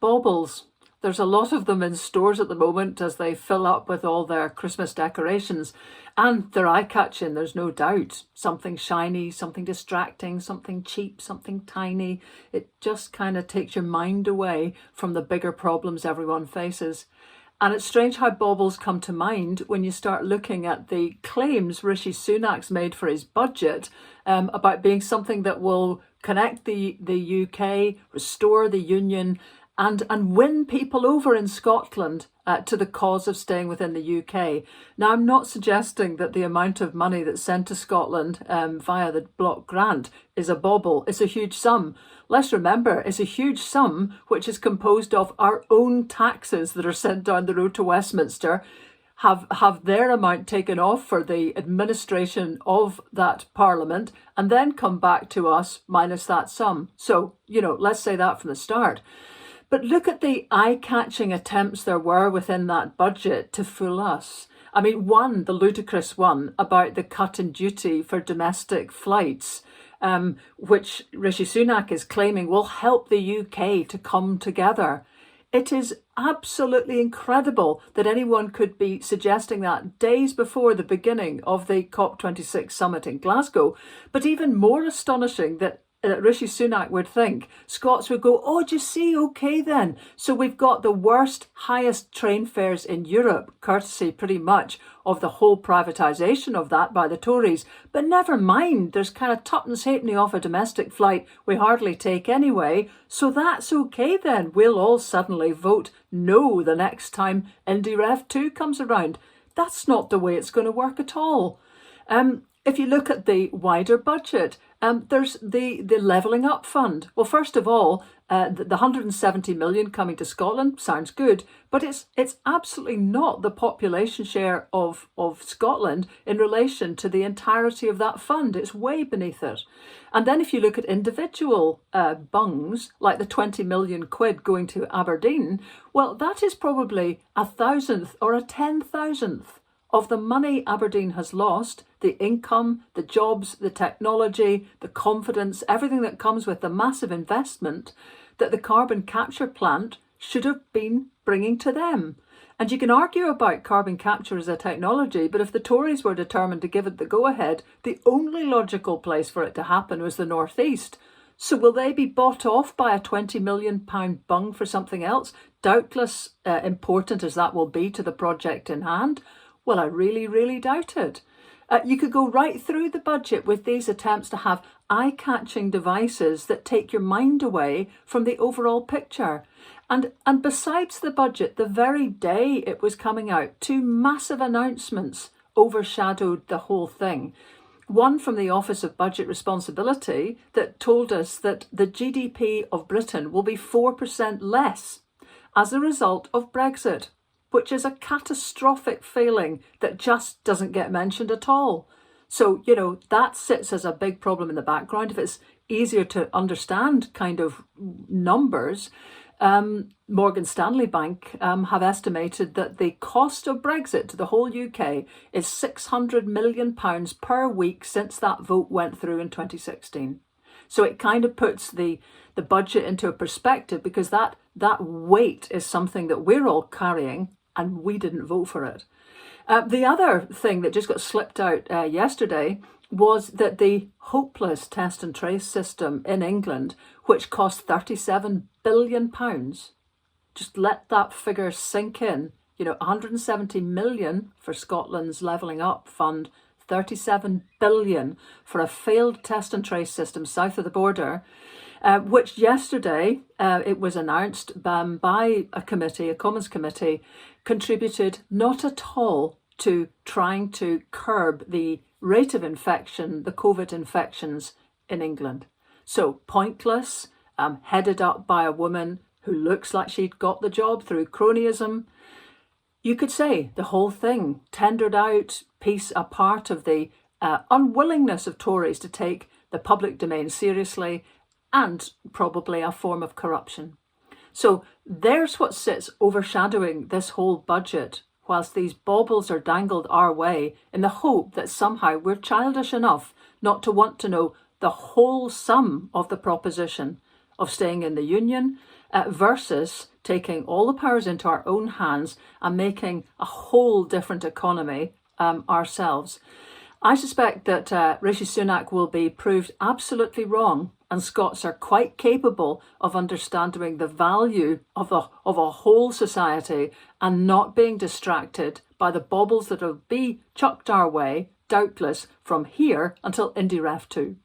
baubles. There's a lot of them in stores at the moment as they fill up with all their Christmas decorations, and they're eye-catching, there's no doubt. Something shiny, something distracting, something cheap, something tiny. It just kind of takes your mind away from the bigger problems everyone faces. And it's strange how baubles come to mind when you start looking at the claims Rishi Sunak's made for his budget about being something that will connect the UK, restore the union, and win people over in Scotland to the cause of staying within the UK. Now, I'm not suggesting that the amount of money that's sent to Scotland via the block grant is a bauble. It's a huge sum. Let's remember, it's a huge sum which is composed of our own taxes that are sent down the road to Westminster, have their amount taken off for the administration of that parliament, and then come back to us minus that sum. So, let's say that from the start. But look at the eye-catching attempts there were within that budget to fool us. I mean, the ludicrous one about the cut in duty for domestic flights, which Rishi Sunak is claiming will help the UK to come together. It is absolutely incredible that anyone could be suggesting that days before the beginning of the COP26 summit in Glasgow. But even more astonishing that Rishi Sunak would think Scots would go, oh, do you see? Okay, then. So we've got the worst, highest train fares in Europe, courtesy pretty much of the whole privatisation of that by the Tories. But never mind, there's kind of tuppence halfpenny off a domestic flight we hardly take anyway. So that's okay then. We'll all suddenly vote no the next time IndyRev 2 comes around. That's not the way it's going to work at all. If you look at the wider budget, there's the Levelling Up Fund. Well, first of all, the 170 million coming to Scotland sounds good, but it's absolutely not the population share of Scotland in relation to the entirety of that fund. It's way beneath it. And then if you look at individual bungs, like the 20 million quid going to Aberdeen, well, that is probably 1,000th or 10,000th of the money Aberdeen has lost, the income, the jobs, the technology, the confidence, everything that comes with the massive investment that the carbon capture plant should have been bringing to them. And you can argue about carbon capture as a technology, but if the Tories were determined to give it the go-ahead, the only logical place for it to happen was the North East. So will they be bought off by a £20 million bung for something else, doubtless important as that will be to the project in hand? Well, I really, really doubt it. You could go right through the budget with these attempts to have eye-catching devices that take your mind away from the overall picture. And besides the budget, the very day it was coming out, two massive announcements overshadowed the whole thing. One from the Office of Budget Responsibility that told us that the GDP of Britain will be 4% less as a result of Brexit, which is a catastrophic failing that just doesn't get mentioned at all. So, that sits as a big problem in the background. If it's easier to understand kind of numbers, Morgan Stanley Bank have estimated that the cost of Brexit to the whole UK is £600 million per week since that vote went through in 2016. So it kind of puts the budget into a perspective, because that weight is something that we're all carrying and we didn't vote for it. The other thing that just got slipped out yesterday was that the hopeless test and trace system in England, which cost £37 billion, just let that figure sink in. 170 million for Scotland's Levelling Up Fund, 37 billion for a failed test and trace system south of the border, which yesterday it was announced by a committee, a Commons committee, contributed not at all to trying to curb the rate of infection, the COVID infections in England. So pointless, headed up by a woman who looks like she'd got the job through cronyism. You could say the whole thing tendered out, a part of the unwillingness of Tories to take the public domain seriously, and probably a form of corruption. So there's what sits overshadowing this whole budget, whilst these baubles are dangled our way in the hope that somehow we're childish enough not to want to know the whole sum of the proposition of staying in the union versus taking all the powers into our own hands and making a whole different economy ourselves. I suspect that Rishi Sunak will be proved absolutely wrong, and Scots are quite capable of understanding the value of a whole society and not being distracted by the baubles that will be chucked our way, doubtless, from here until Indy Ref 2.